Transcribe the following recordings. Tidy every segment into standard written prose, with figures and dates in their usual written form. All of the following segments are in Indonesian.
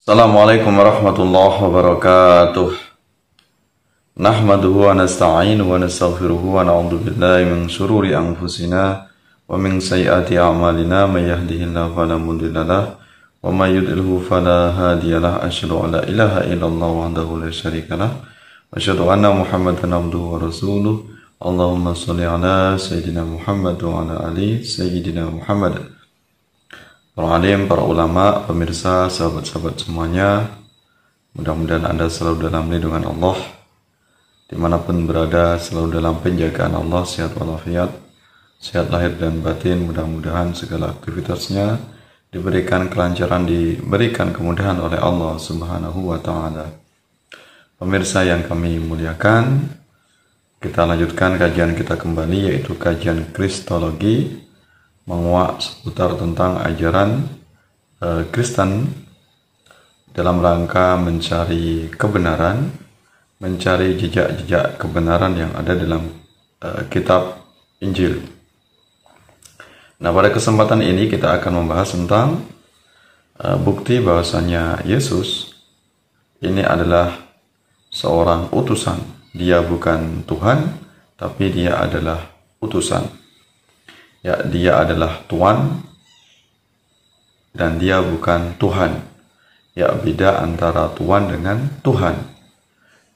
Assalamualaikum warahmatullahi wabarakatuh. Nahmaduhu wa nasta'inuhu wa nastaghfiruhu wa na'udzu billahi min syururi anfusina wa min sayyiati a'malina may yahdihillahu fala mudilla lahu wa may yudlilhu fala hadiyalah. Asyhadu an la ilaha illallah wahdahu la syarika lahu wa asyhadu anna Muhammadan abduhu wa rasuluh. Allahumma shalli ala sayyidina Muhammad wa ala ali sayyidina Muhammad. Para alim, para ulama, pemirsa, sahabat-sahabat semuanya, mudah-mudahan Anda selalu dalam lindungan Allah, dimanapun berada selalu dalam penjagaan Allah, sehat walafiat, sehat lahir dan batin. Mudah-mudahan segala aktivitasnya diberikan kelancaran, diberikan kemudahan oleh Allah Subhanahu wa Ta'ala. Pemirsa yang kami muliakan, kita lanjutkan kajian kita kembali, yaitu kajian Kristologi, menguak seputar tentang ajaran Kristen dalam rangka mencari kebenaran, mencari jejak-jejak kebenaran yang ada dalam kitab Injil. Nah, pada kesempatan ini kita akan membahas tentang bukti bahwasanya Yesus ini adalah seorang utusan. Dia bukan Tuhan, tapi dia adalah utusan. Ya, dia adalah Tuhan dan dia bukan Tuhan. Ya, beda antara Tuhan dengan Tuhan.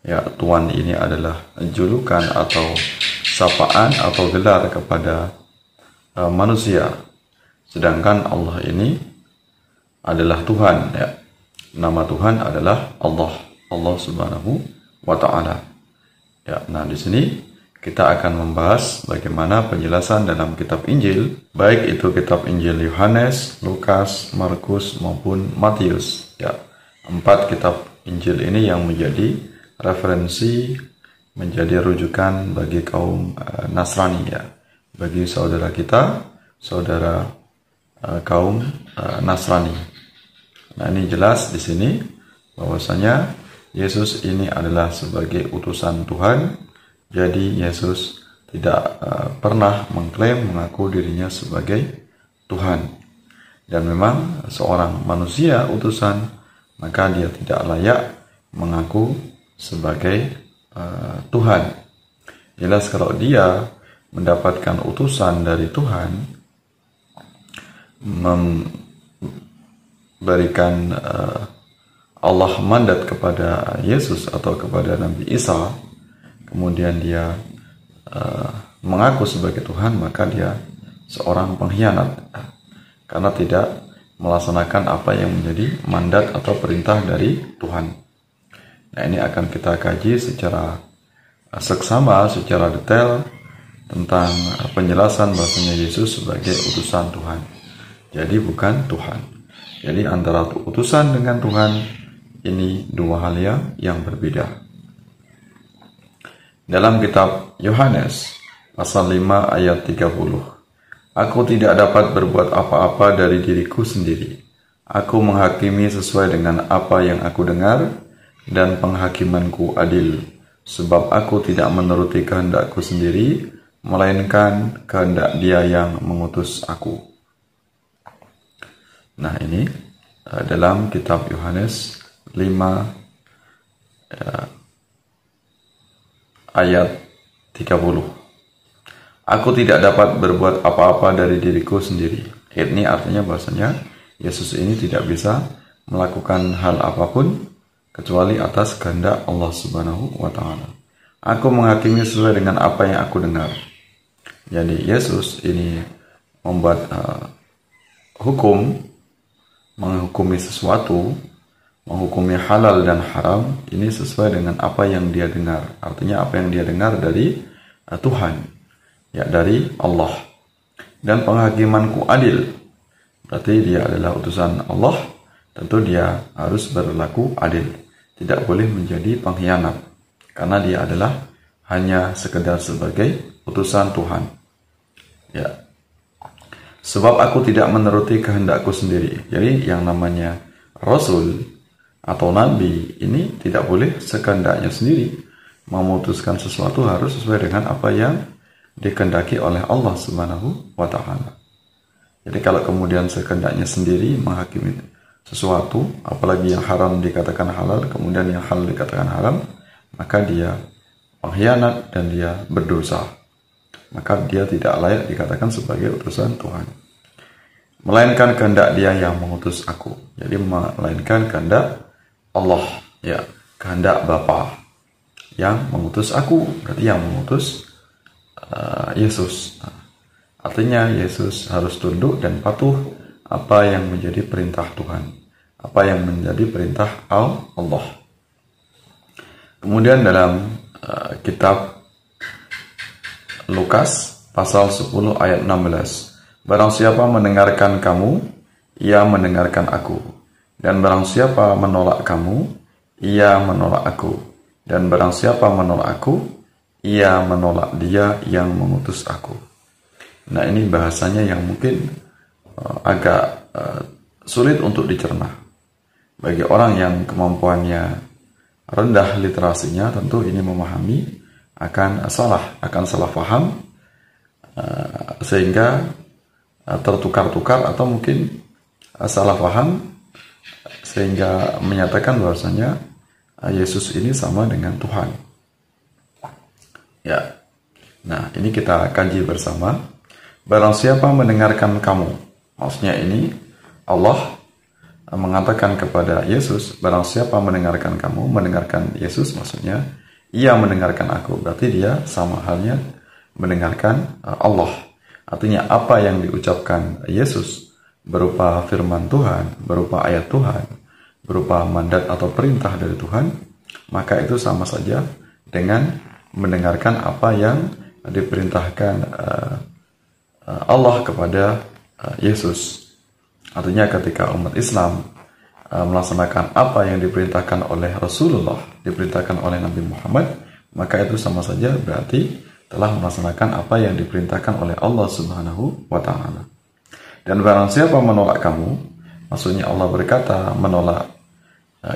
Ya, Tuhan ini adalah julukan atau sapaan atau gelar kepada manusia. Sedangkan Allah ini adalah Tuhan. Ya. Nama Tuhan adalah Allah. Allah Subhanahu wa Ta'ala. Ya, nah di sini kita akan membahas bagaimana penjelasan dalam kitab Injil, baik itu kitab Injil Yohanes, Lukas, Markus maupun Matius. Ya, 4 kitab Injil ini yang menjadi referensi, menjadi rujukan bagi kaum Nasrani, ya, bagi saudara kita, saudara kaum Nasrani. Nah, ini jelas di sini bahwasanya Yesus ini adalah sebagai utusan Tuhan. Jadi Yesus tidak pernah mengklaim mengaku dirinya sebagai Tuhan. Dan memang seorang manusia utusan, maka dia tidak layak mengaku sebagai Tuhan. Jelas kalau dia mendapatkan utusan dari Tuhan, memberikan Allah mandat kepada Yesus atau kepada Nabi Isa, kemudian dia mengaku sebagai Tuhan, maka dia seorang pengkhianat karena tidak melaksanakan apa yang menjadi mandat atau perintah dari Tuhan. Nah, ini akan kita kaji secara seksama, secara detail tentang penjelasan bahwasanya Yesus sebagai utusan Tuhan. Jadi bukan Tuhan. Jadi antara utusan dengan Tuhan ini dua hal yang berbeda. Dalam kitab Yohanes pasal 5 ayat 30. Aku tidak dapat berbuat apa-apa dari diriku sendiri. Aku menghakimi sesuai dengan apa yang aku dengar, dan penghakimanku adil, sebab aku tidak menuruti kehendakku sendiri, melainkan kehendak Dia yang mengutus aku. Nah, ini dalam kitab Yohanes 5 ayat 30. Aku tidak dapat berbuat apa-apa dari diriku sendiri. Ini artinya bahwasanya Yesus ini tidak bisa melakukan hal apapun kecuali atas kehendak Allah Subhanahu wa Ta'ala. Aku menghakimi sesuai dengan apa yang aku dengar. Jadi Yesus ini membuat hukum, menghukumi sesuatu, menghukumi halal dan haram, ini sesuai dengan apa yang dia dengar. Artinya apa yang dia dengar dari Tuhan, ya, dari Allah. Dan penghakimanku adil, berarti dia adalah utusan Allah, tentu dia harus berlaku adil, tidak boleh menjadi pengkhianat, karena dia adalah hanya sekedar sebagai utusan Tuhan. Ya, sebab aku tidak menuruti kehendakku sendiri. Jadi yang namanya Rasul atau Nabi ini tidak boleh sekehendaknya sendiri. Memutuskan sesuatu harus sesuai dengan apa yang dikehendaki oleh Allah Subhanahu wa Ta'ala. Jadi kalau kemudian sekehendaknya sendiri menghakimi sesuatu, apalagi yang haram dikatakan halal, kemudian yang halal dikatakan haram, maka dia pengkhianat dan dia berdosa. Maka dia tidak layak dikatakan sebagai utusan Tuhan. Melainkan kehendak dia yang mengutus aku. Jadi melainkan kehendak Allah, ya, kehendak Bapa yang mengutus aku, berarti yang mengutus Yesus. Artinya Yesus harus tunduk dan patuh apa yang menjadi perintah Tuhan, apa yang menjadi perintah Allah. Kemudian dalam kitab Lukas pasal 10 ayat 16, barang siapa mendengarkan kamu, ia mendengarkan aku, dan barang siapa menolak kamu, ia menolak aku, dan barang siapa menolak aku, ia menolak dia yang mengutus aku. Nah, ini bahasanya yang mungkin agak sulit untuk dicerna. Bagi orang yang kemampuannya rendah literasinya, tentu ini memahami akan salah paham, sehingga tertukar-tukar atau mungkin salah paham sehingga menyatakan bahwasanya Yesus ini sama dengan Tuhan. Ya. Nah, ini kita kaji bersama. Barang siapa mendengarkan kamu, maksudnya ini Allah mengatakan kepada Yesus, barang siapa mendengarkan kamu, mendengarkan Yesus maksudnya ia mendengarkan aku, berarti dia sama halnya mendengarkan Allah. Artinya apa yang diucapkan Yesus berupa firman Tuhan, berupa ayat Tuhan, berupa mandat atau perintah dari Tuhan, maka itu sama saja dengan mendengarkan apa yang diperintahkan Allah kepada Yesus. Artinya ketika umat Islam melaksanakan apa yang diperintahkan oleh Rasulullah, diperintahkan oleh Nabi Muhammad, maka itu sama saja berarti telah melaksanakan apa yang diperintahkan oleh Allah Subhanahu wa Ta'ala. Dan barang siapa menolak kamu, maksudnya Allah berkata menolak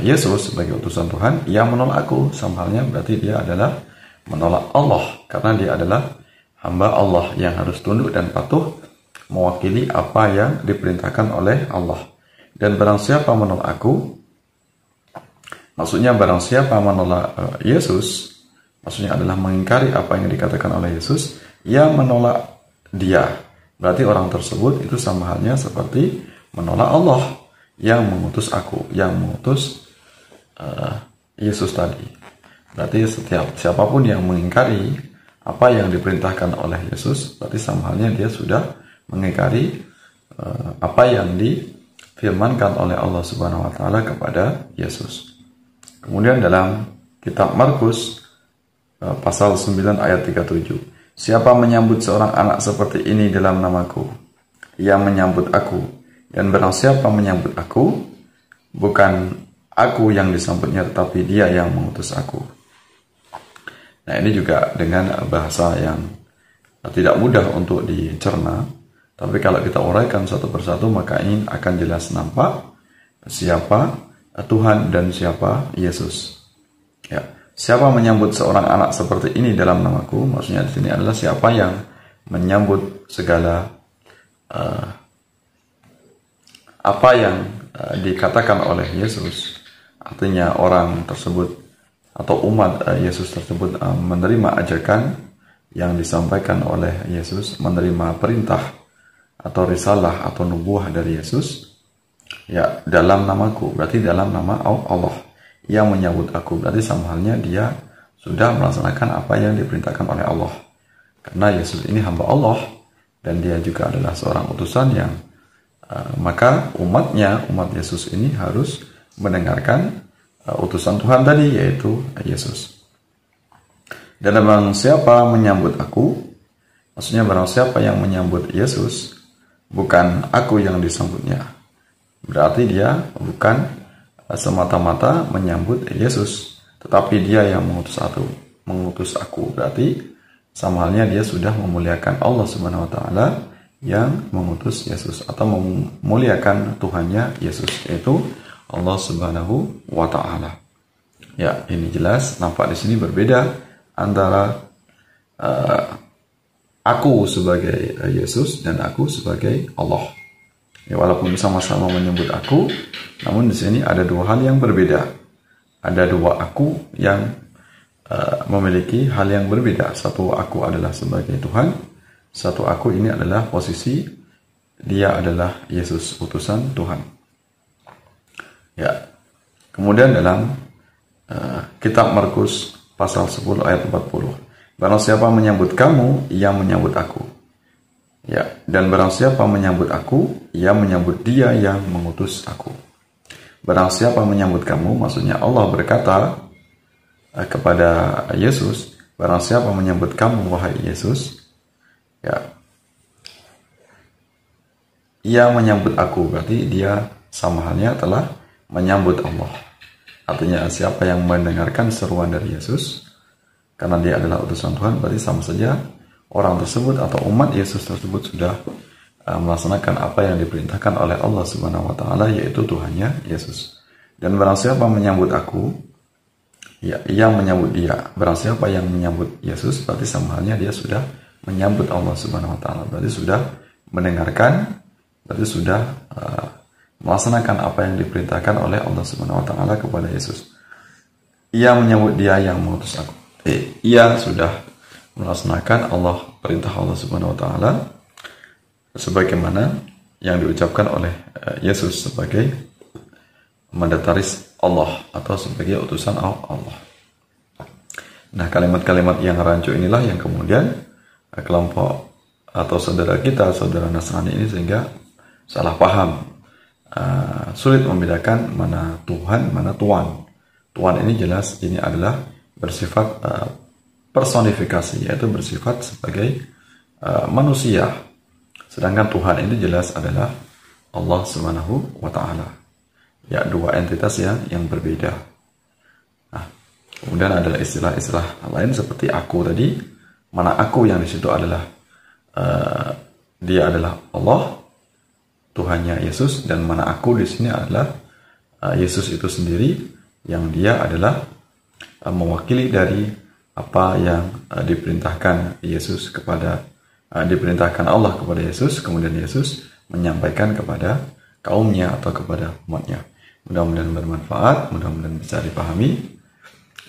Yesus sebagai utusan Tuhan, ia menolak aku, sama halnya berarti dia adalah menolak Allah, karena dia adalah hamba Allah yang harus tunduk dan patuh mewakili apa yang diperintahkan oleh Allah. Dan barang siapa menolak aku, maksudnya barang siapa menolak Yesus, maksudnya adalah mengingkari apa yang dikatakan oleh Yesus, ia menolak dia. Berarti orang tersebut itu sama halnya seperti menolak Allah yang mengutus aku, yang mengutus Yesus tadi. Berarti siapapun yang mengingkari apa yang diperintahkan oleh Yesus, berarti sama halnya dia sudah mengingkari apa yang difirmankan oleh Allah Subhanahu wa Ta'ala kepada Yesus. Kemudian dalam kitab Markus pasal 9 ayat 37, siapa menyambut seorang anak seperti ini dalam namaku, ia menyambut aku, dan barang siapa menyambut aku, bukan aku yang disambutnya, tetapi dia yang mengutus aku. Nah, ini juga dengan bahasa yang tidak mudah untuk dicerna, tapi kalau kita uraikan satu persatu maka ini akan jelas nampak siapa Tuhan dan siapa Yesus. Ya, siapa menyambut seorang anak seperti ini dalam namaku, maksudnya di sini adalah siapa yang menyambut segala apa yang dikatakan oleh Yesus. Artinya orang tersebut atau umat Yesus tersebut menerima ajakan yang disampaikan oleh Yesus, menerima perintah atau risalah atau nubuah dari Yesus, ya, dalam namaku, berarti dalam nama Allah. Yang menyambut aku, berarti sama halnya dia sudah melaksanakan apa yang diperintahkan oleh Allah. Karena Yesus ini hamba Allah dan dia juga adalah seorang utusan yang maka umat Yesus ini harus mendengarkan utusan Tuhan tadi, yaitu Yesus. Dan barang siapa menyambut aku, maksudnya barang siapa yang menyambut Yesus, bukan aku yang disambutnya, berarti dia bukan semata-mata menyambut Yesus, tetapi dia yang mengutus aku, berarti sama halnya dia sudah memuliakan Allah Subhanahu wa Ta'ala yang mengutus Yesus, atau memuliakan Tuhannya Yesus, yaitu Allah Subhanahu wa Ta'ala. Ya, ini jelas nampak di sini berbeda antara aku sebagai Yesus dan aku sebagai Allah. Ya, walaupun sama-sama menyebut aku, namun di sini ada dua hal yang berbeda. Ada dua aku yang memiliki hal yang berbeda. Satu aku adalah sebagai Tuhan, satu aku ini adalah posisi dia adalah Yesus, utusan Tuhan. Ya. Kemudian dalam kitab Markus pasal 10 ayat 40. Barang siapa menyambut kamu, ia menyambut aku. Ya, dan barang siapa menyambut aku, ia menyambut dia yang mengutus aku. Barang siapa menyambut kamu, maksudnya Allah berkata kepada Yesus, barang siapa menyambut kamu, wahai Yesus, ya, ia menyambut aku, berarti dia sama halnya telah menyambut Allah. Artinya siapa yang mendengarkan seruan dari Yesus, karena dia adalah utusan Tuhan, berarti sama saja orang tersebut atau umat Yesus tersebut sudah melaksanakan apa yang diperintahkan oleh Allah Subhanahu wa taala, yaitu Tuhannya Yesus. Dan barang siapa menyambut aku, ya, ia menyambut dia. Barang siapa yang menyambut Yesus, berarti sama halnya dia sudah menyambut Allah Subhanahu wa taala. Berarti sudah mendengarkan, berarti sudah melaksanakan apa yang diperintahkan oleh Allah Subhanahu wa taala kepada Yesus. Ia menyambut dia yang mengutus aku. Ia sudah melaksanakan perintah Allah Subhanahu wa taala sebagaimana yang diucapkan oleh Yesus sebagai mandataris Allah atau sebagai utusan Allah. Nah, kalimat-kalimat yang rancu inilah yang kemudian kelompok atau saudara kita, saudara Nasrani ini sehingga salah paham, sulit membedakan mana Tuhan, mana Tuhan. Tuhan ini jelas ini adalah bersifat personifikasi, yaitu bersifat sebagai manusia. Sedangkan Tuhan ini jelas adalah Allah Subhanahu wa taala. Ya, dua entitas yang berbeda. Nah, kemudian ada istilah-istilah lain seperti aku tadi, mana aku yang di situ adalah dia adalah Allah, Tuhannya Yesus, dan mana aku di sini adalah Yesus itu sendiri yang dia adalah mewakili dari apa yang diperintahkan Yesus kepada diperintahkan Allah kepada Yesus, kemudian Yesus menyampaikan kepada kaumnya atau kepada umatnya. Mudah-mudahan bermanfaat, mudah-mudahan bisa dipahami.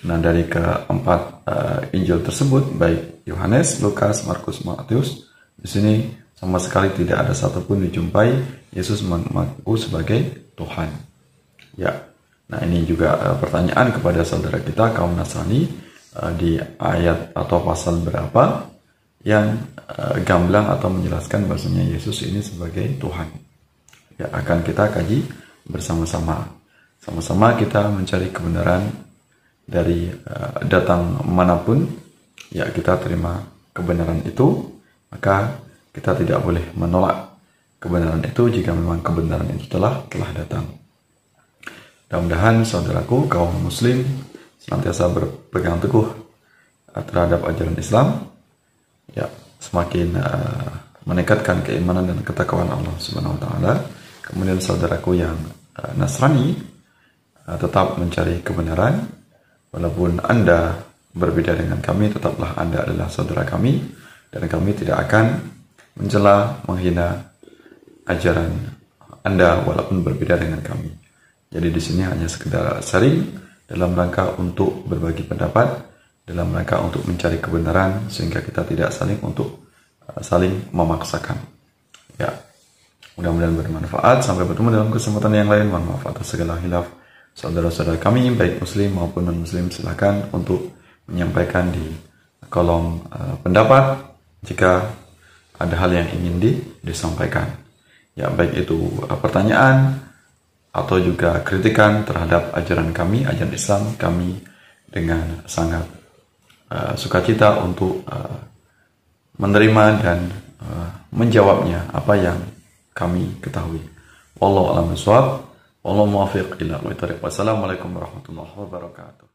Nah, dari keempat Injil tersebut, baik Yohanes, Lukas, Markus, Matius, di sini sama sekali tidak ada satupun dijumpai Yesus mengaku sebagai Tuhan. Ya, nah ini juga pertanyaan kepada saudara kita kaum Nasrani, di ayat atau pasal berapa yang gamblang atau menjelaskan bahasanya Yesus ini sebagai Tuhan. Ya, akan kita kaji bersama-sama. Sama-sama kita mencari kebenaran dari datang manapun. Ya, kita terima kebenaran itu, maka kita tidak boleh menolak kebenaran itu jika memang kebenaran itu telah datang. Mudah-mudahan saudaraku kaum muslim senantiasa berpegang teguh terhadap ajaran Islam, ya, semakin meningkatkan keimanan dan ketakwaan Allah Subhanahu wa taala. Kemudian saudaraku yang Nasrani tetap mencari kebenaran, walaupun Anda berbeda dengan kami, tetaplah Anda adalah saudara kami, dan kami tidak akan mencela, menghina ajaran Anda walaupun berbeda dengan kami. Jadi di sini hanya sekedar sharing dalam rangka untuk berbagi pendapat, dalam rangka untuk mencari kebenaran, sehingga kita tidak saling memaksakan. Ya, mudah-mudahan bermanfaat. Sampai bertemu dalam kesempatan yang lain. Mohon maaf atas segala hilaf saudara-saudara kami, baik muslim maupun non-muslim. Silakan untuk menyampaikan di kolom pendapat jika ada hal yang ingin disampaikan. Ya, baik itu pertanyaan atau juga kritikan terhadap ajaran kami, ajaran Islam kami, dengan sangat sukacita untuk menerima dan menjawabnya apa yang kami ketahui. Wallahu a'lam bishawab. Wallahu muwaffiq ila aqwamit thoriq. Wassalamualaikum warahmatullahi wabarakatuh.